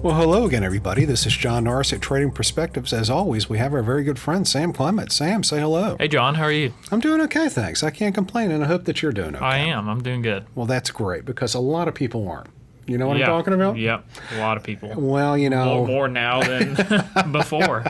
Well, hello again, everybody. This is John Norris at Trading Perspectives. As always, we have our very good friend, Sam Clement. Sam, say hello. Hey, John. How are you? I'm doing okay, thanks. I can't complain, and I hope that you're doing okay. I am. I'm doing good. Well, that's great, because a lot of people aren't. You know what I'm talking about? Yep. A lot of people. Well, you know. More now than before.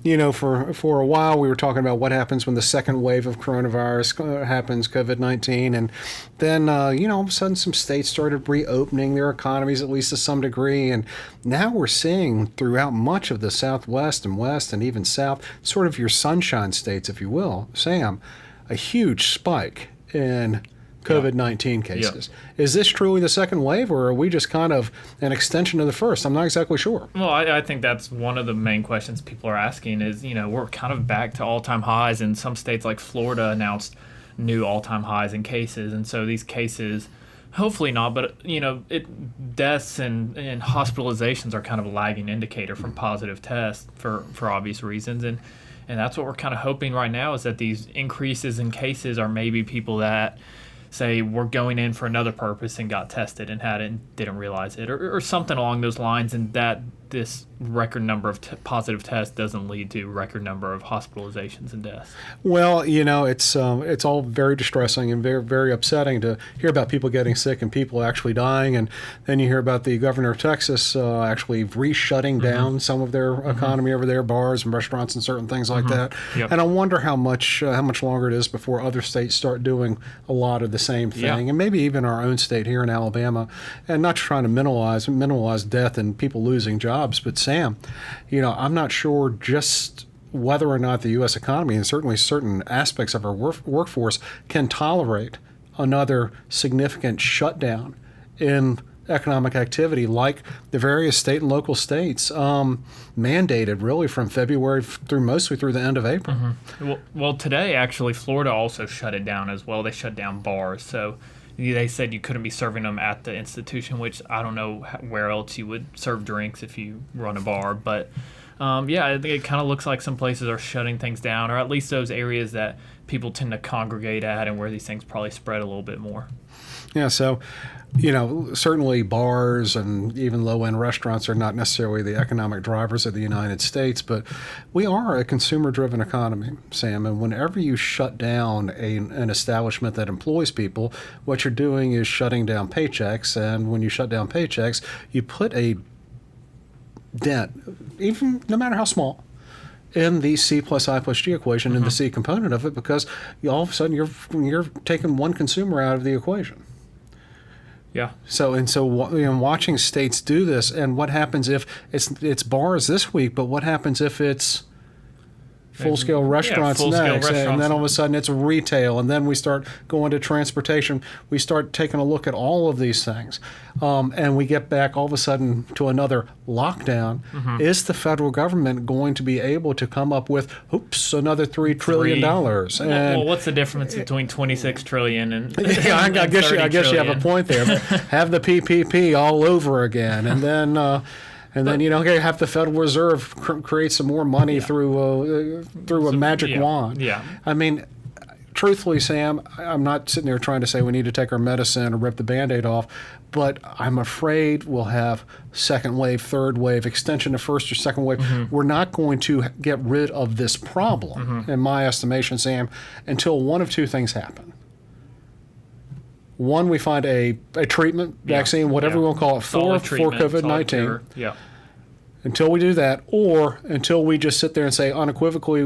You know, for a while we were talking about what happens when the second wave of coronavirus happens, COVID-19. And then, all of a sudden some states started reopening their economies, at least to some degree. And now we're seeing throughout much of the Southwest and West and even South, sort of your sunshine states, if you will, Sam, a huge spike in COVID-19 cases. Yeah. Is this truly the second wave, or are we just kind of an extension of the first? I'm not exactly sure. Well, I think that's one of the main questions people are asking is, we're kind of back to all-time highs, and some states like Florida announced new all-time highs in cases. And so these cases, hopefully not, but, deaths and hospitalizations are kind of a lagging indicator from positive tests for obvious reasons. And that's what we're kind of hoping right now, is that these increases in cases are maybe people that say we're going in for another purpose and got tested and didn't realize it, or something along those lines, and that this record number of positive tests doesn't lead to record number of hospitalizations and deaths. Well, it's all very distressing and very, very upsetting to hear about people getting sick and people actually dying, and then you hear about the governor of Texas actually re-shutting down some of their economy over there, bars and restaurants and certain things like that. Yep. And I wonder how much longer it is before other states start doing a lot of the same thing, and maybe even our own state here in Alabama. And not trying to minimize death and people losing jobs, but Sam, I'm not sure just whether or not the U.S. economy and certainly certain aspects of our workforce can tolerate another significant shutdown in economic activity like the various state and local states mandated really from February mostly through the end of April. Well, today, actually, Florida also shut it down as well. They shut down bars. So they said you couldn't be serving them at the institution, which I don't know where else you would serve drinks if you run a bar. But, I think it kind of looks like some places are shutting things down, or at least those areas that people tend to congregate at and where these things probably spread a little bit more. Yeah, so, certainly bars and even low-end restaurants are not necessarily the economic drivers of the United States, but we are a consumer-driven economy, Sam, and whenever you shut down an establishment that employs people, what you're doing is shutting down paychecks, and when you shut down paychecks, you put a dent, even no matter how small, in the C plus I plus G equation, in the C component of it, because all of a sudden you're taking one consumer out of the equation. Yeah. So watching states do this, and what happens if it's bars this week, but what happens if it's full-scale restaurants next, and then all of a sudden it's retail, and then we start going to transportation. We start taking a look at all of these things, and we get back all of a sudden to another lockdown. Is the federal government going to be able to come up with, another $3 trillion? Well, what's the difference between $26 trillion and I guess you have a point there. But have the PPP all over again, and then. And then have the Federal Reserve create some more money through a magic wand. Yeah. I mean, truthfully, Sam, I'm not sitting there trying to say we need to take our medicine or rip the Band-Aid off, but I'm afraid we'll have second wave, third wave, extension of first or second wave. We're not going to get rid of this problem, in my estimation, Sam, until one of two things happen. One, we find a treatment, vaccine, whatever we want to call it, for COVID-19. Yeah. Until we do that, or until we just sit there and say unequivocally,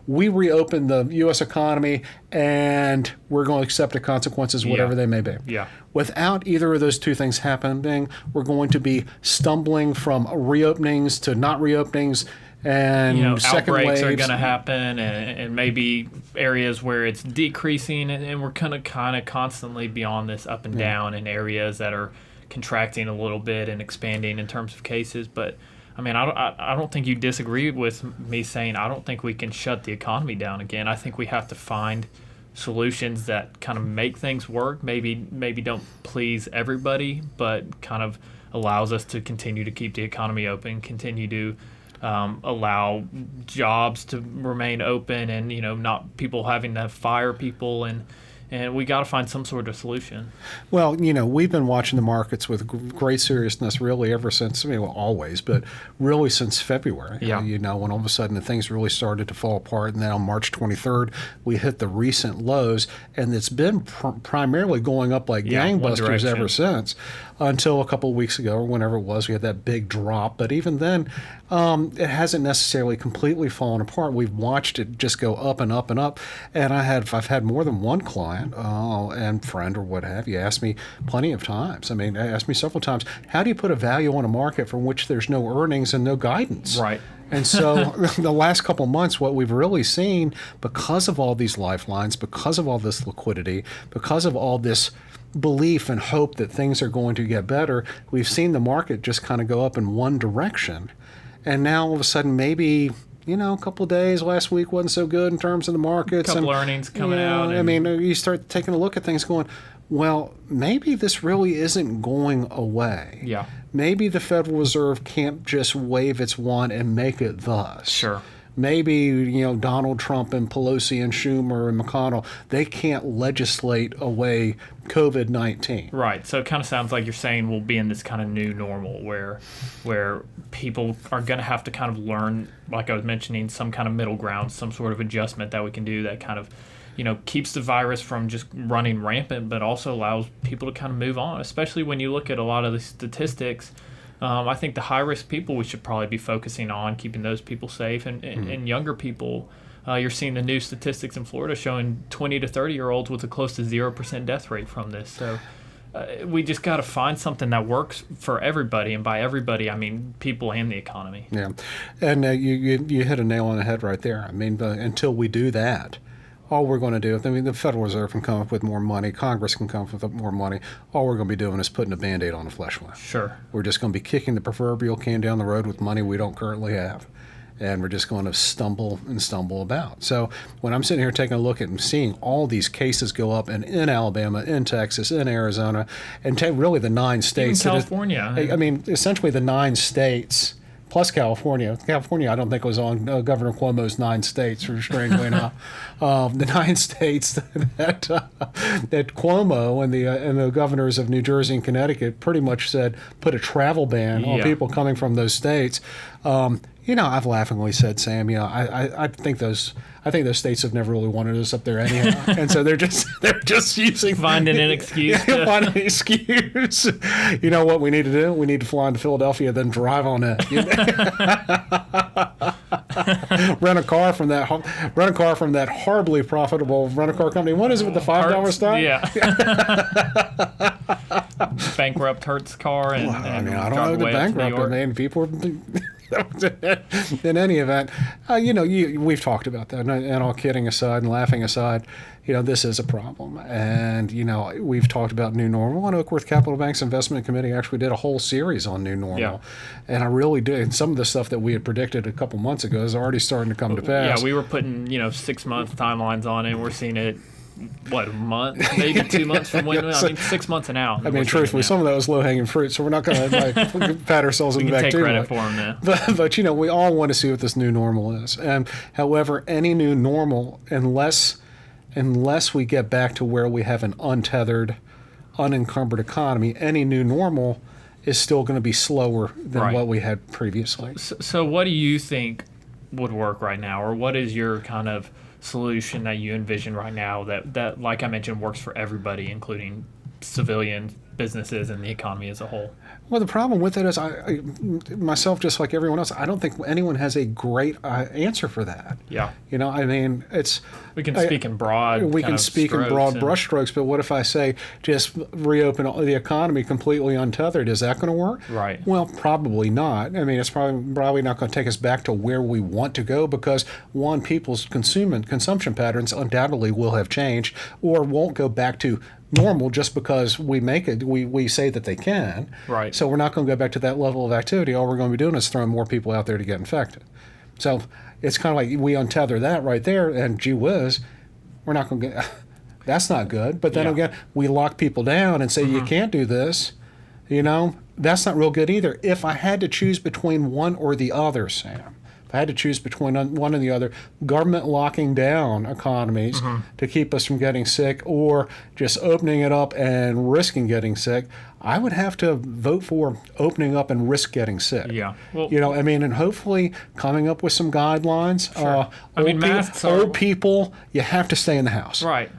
we reopen the U.S. economy and we're going to accept the consequences, whatever they may be. Yeah. Without either of those two things happening, we're going to be stumbling from reopenings to not reopenings. And second outbreaks waves are going to happen, and maybe areas where it's decreasing, and we're kind of constantly beyond this up and down in areas that are contracting a little bit and expanding in terms of cases. But I mean, I don't think you disagree with me saying I don't think we can shut the economy down again. I think we have to find solutions that kind of make things work. Maybe don't please everybody, but kind of allows us to continue to keep the economy open, continue to allow jobs to remain open, and not people having to fire people, and and we got to find some sort of solution. Well, we've been watching the markets with great seriousness really ever since, well, always, but really since February. Yeah. When all of a sudden things really started to fall apart. And then on March 23rd, we hit the recent lows, and it's been primarily going up like gangbusters ever since, until a couple of weeks ago or whenever it was, we had that big drop. But even then, it hasn't necessarily completely fallen apart. We've watched it just go up and up and up. And I've had more than one client and friend or what have you asked me plenty of times. Asked me several times, how do you put a value on a market from which there's no earnings and no guidance? Right. And so the last couple of months, what we've really seen, because of all these lifelines, because of all this liquidity, because of all this belief and hope that things are going to get better, we've seen the market just kind of go up in one direction. And now all of a sudden, maybe a couple of days last week wasn't so good in terms of the markets. A couple earnings coming out. You start taking a look at things going, well, maybe this really isn't going away. Yeah. Maybe the Federal Reserve can't just wave its wand and make it thus. Sure. Maybe, Donald Trump and Pelosi and Schumer and McConnell, they can't legislate away COVID-19. Right. So it kind of sounds like you're saying we'll be in this kind of new normal where people are going to have to kind of learn, like I was mentioning, some kind of middle ground, some sort of adjustment that we can do that kind of, keeps the virus from just running rampant, but also allows people to kind of move on, especially when you look at a lot of the statistics. I think the high-risk people we should probably be focusing on, keeping those people safe, and younger people. You're seeing the new statistics in Florida showing 20 to 30-year-olds with a close to 0% death rate from this. So we just got to find something that works for everybody, and by everybody, I mean people and the economy. Yeah, and you hit a nail on the head right there. Until we do that, all we're going to do, the Federal Reserve can come up with more money, Congress can come up with more money. All we're going to be doing is putting a Band-Aid on a flesh wound. Sure. We're just going to be kicking the proverbial can down the road with money we don't currently have. And we're just going to stumble about. So when I'm sitting here taking a look at and seeing all these cases go up in Alabama, in Texas, in Arizona, and really the 9 states. Even California. Essentially the 9 states plus California. California, I don't think was on Governor Cuomo's 9 states, strangely enough. The 9 states that Cuomo and the governors of New Jersey and Connecticut pretty much said put a travel ban on people coming from those states. I've laughingly said, Sam, I think those states have never really wanted us up there anyhow, and so they're just using finding an excuse. Finding an excuse. You know what we need to do? We need to fly into Philadelphia, then drive on it. Rent a car from that horribly profitable rent-a-car company. What is it with the $5 stuff? Yeah. Bankrupt Hertz car and I don't know the bankrupt. People are. In any event, we've talked about that, and all kidding aside and laughing aside, this is a problem. And, we've talked about new normal, and Oakworth Capital Bank's investment committee actually did a whole series on new normal. Yeah. And I really did. And some of the stuff that we had predicted a couple months ago is already starting to come to pass. Yeah, we were putting, 6-month timelines on it, and we're seeing it. What, a month, maybe 2 months from when? 6 months and out. Truthfully, some of that was low-hanging fruit, so we're not going to pat ourselves on the back too much. We can take credit for them now. But we all want to see what this new normal is. And however, any new normal, unless we get back to where we have an untethered, unencumbered economy, any new normal is still going to be slower than what we had previously. So what do you think would work right now, or what is your kind of solution that you envision right now that like I mentioned works for everybody, including civilians, businesses, and the economy as a whole? Well, the problem with it is I myself, just like everyone else, I don't think anyone has a great answer for that. Yeah. It's we can speak in broad. We can speak in broad brushstrokes, but what if I say just reopen the economy completely untethered? Is that going to work? Right. Well, probably not. It's probably not going to take us back to where we want to go because one, people's consumption patterns undoubtedly will have changed or won't go back to normal just because we say that they can. Right. So we're not going to go back to that level of activity. All we're going to be doing is throwing more people out there to get infected. So it's kind of like we untether that right there, and gee whiz, we're not going to get. That's not good. But then again, we lock people down and say you can't do this. That's not real good either. If I had to choose between one or the other, Sam, if I had to choose between one and the other, government locking down economies to keep us from getting sick or just opening it up and risking getting sick, I would have to vote for opening up and risk getting sick. Yeah. Well, and hopefully coming up with some guidelines. Sure. Masks are... Old people, you have to stay in the house. Right.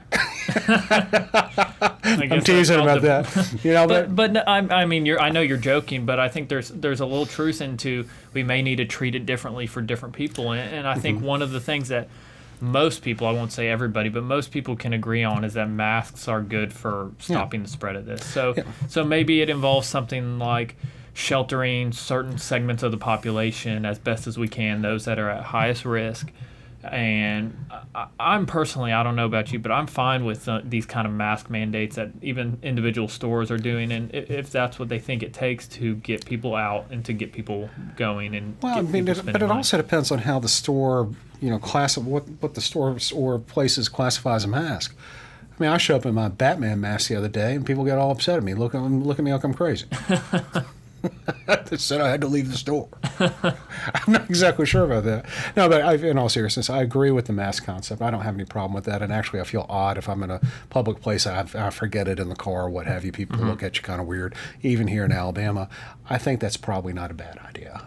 I'm teasing about that. But I mean, I know you're joking, but I think there's a little truth into we may need to treat it differently for different people, and I think one of the things that most people, I won't say everybody, but most people can agree on is that masks are good for stopping the spread of this. So maybe it involves something like sheltering certain segments of the population as best as we can, those that are at highest risk. And I'm personally, I don't know about you, but I'm fine with these kind of mask mandates that even individual stores are doing, and if that's what they think it takes to get people out and to get people going. And but it also depends on how the store, what the store or places classify as a mask. I mean, I showed up in my Batman mask the other day, and people got all upset at me, look at me like I'm crazy. They said I had to leave the store. I'm not exactly sure about that. No, but in all seriousness, I agree with the mask concept. I don't have any problem with that. And actually, I feel odd if I'm in a public place, I forget it in the car or what have you. People look at you kind of weird. Even here in Alabama, I think that's probably not a bad idea.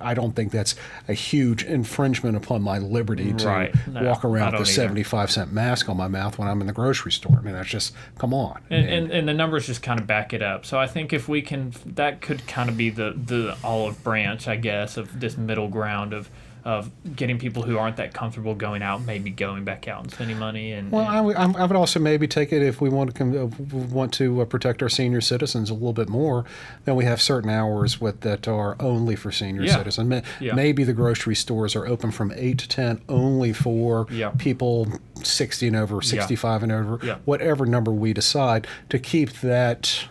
I don't think that's a huge infringement upon my liberty to walk around with a 75-cent mask on my mouth when I'm in the grocery store. I mean, that's just, come on. And the numbers just kind of back it up. So I think if we can, that could kind of be the olive branch, I guess, of this middle ground of getting people who aren't that comfortable going out, maybe going back out and spending money. I would also maybe take it if we want to protect our senior citizens a little bit more. Then we have certain hours that are only for senior citizens. Maybe the grocery stores are open from 8 to 10 only for people 60 and over, 65 and over, whatever number we decide to keep that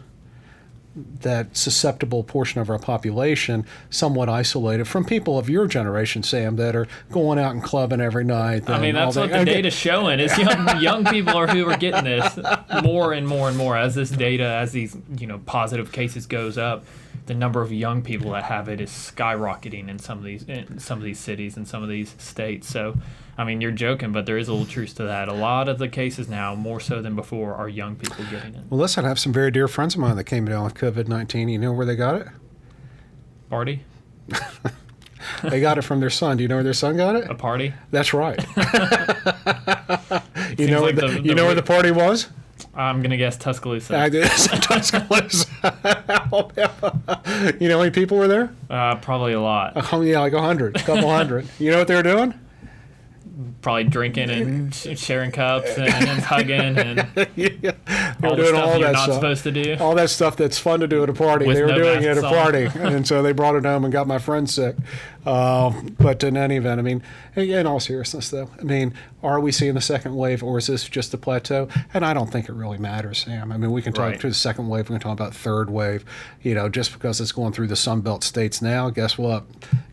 susceptible portion of our population somewhat isolated from people of your generation, Sam, that are going out and clubbing every night. I mean, that's what the data's showing is young people are who are getting this more and more and more as this data, as these positive cases goes up. The number of young people that have it is skyrocketing in some of these cities and some of these states. So, I mean, you're joking, but there is a little truth to that. A lot of the cases now, more so than before, are young people getting it. Well, listen, I have some very dear friends of mine that came down with COVID-19. You know where they got it? Party? They got it from their son. Do you know where their son got it? A party? That's right. You know where the party was? I'm going to guess Tuscaloosa. I did. Tuscaloosa, Alabama. You know how many people were there? Probably a lot. Like 100, a couple hundred. You know what they were doing? Probably drinking and sharing cups and hugging and all the stuff you're not supposed to do. All that stuff that's fun to do at a party. They were doing it at a party. And so they brought it home and got my friend sick. But in any event, I mean, in all seriousness, though, I mean, are we seeing the second wave or is this just a plateau? And I don't think it really matters, Sam. I mean, we can talk to the second wave. We can talk about third wave. Just because it's going through the Sunbelt states now, guess what?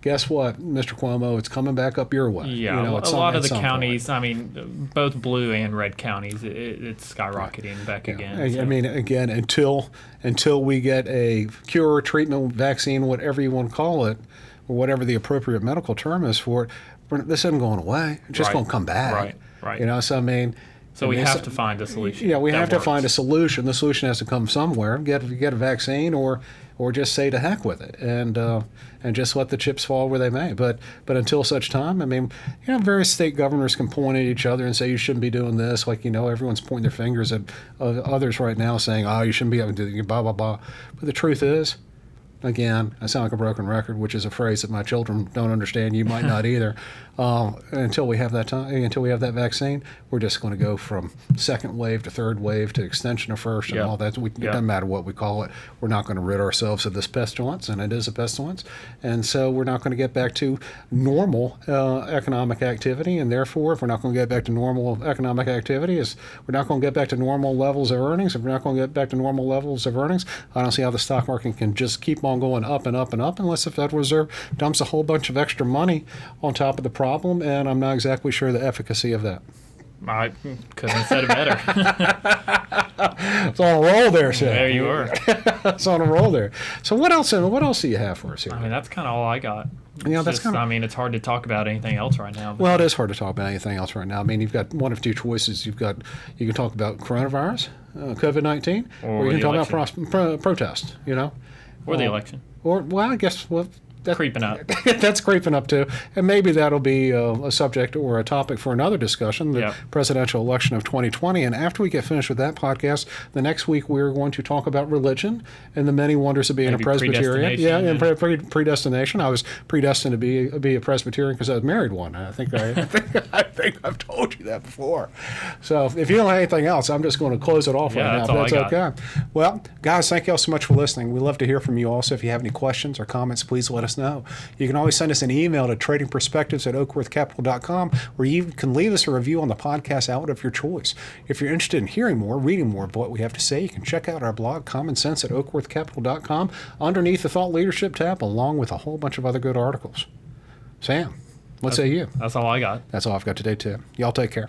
Mr. Cuomo, it's coming back up your way. Yeah, a lot of the counties, I mean, both blue and red counties, it's skyrocketing back again. I mean, again, until we get a cure, treatment, vaccine, whatever you want to call it, or whatever the appropriate medical term is for it, this isn't going away. It's just going to come back. Right. So I mean... So we have to find a solution. Yeah, we have to find a solution. The solution has to come somewhere. Get a vaccine or just say to heck with it and just let the chips fall where they may. But until such time, I mean, various state governors can point at each other and say you shouldn't be doing this. Like, everyone's pointing their fingers at others right now saying, oh, you shouldn't be able to do blah, blah, blah. But the truth is, again, I sound like a broken record, which is a phrase that my children don't understand. You might not either. Until we have that vaccine, we're just going to go from second wave to third wave to extension of first and all that. It doesn't matter what we call it. We're not going to rid ourselves of this pestilence, and it is a pestilence. And so we're not going to get back to normal economic activity. And therefore, if we're not going to get back to normal economic activity, we're not going to get back to normal levels of earnings. If we're not going to get back to normal levels of earnings, I don't see how the stock market can just keep on going up and up and up unless the Federal Reserve dumps a whole bunch of extra money on top of the problem, and I'm not exactly sure the efficacy of that. I couldn't have said it better. It's on a roll there, Sam. There you are. It's on a roll there. So what else? What else do you have for us here? I mean, that's kind of all I got. That's kind of. I mean, it's hard to talk about anything else right now. Well, it is hard to talk about anything else right now. I mean, you've got one of two choices. You can talk about coronavirus, COVID-19, or you can talk about protest. Or the election. I guess that's Creeping up. That's creeping up too, and maybe that'll be a subject or a topic for another discussion, the presidential election of 2020. And after we get finished with that podcast, the next week we're going to talk about religion and the many wonders of being Maybe a Presbyterian. predestination. And predestination. I was predestined to be a Presbyterian because I was married one. I think I've told you that before. So if you don't have anything else, I'm just going to close it off right now. That's all I got. Okay. Well, guys, thank you all so much for listening. We love to hear from you also. If you have any questions or comments, please let us know. You can always send us an email to tradingperspectives@oakworthcapital.com, where you can leave us a review on the podcast outlet of your choice. If you're interested in hearing more, reading more of what we have to say, you can check out our blog, Common Sense, at oakworthcapital.com, underneath the Thought Leadership tab, along with a whole bunch of other good articles. Sam, what say you? That's all I got. That's all I've got today, too. Y'all take care.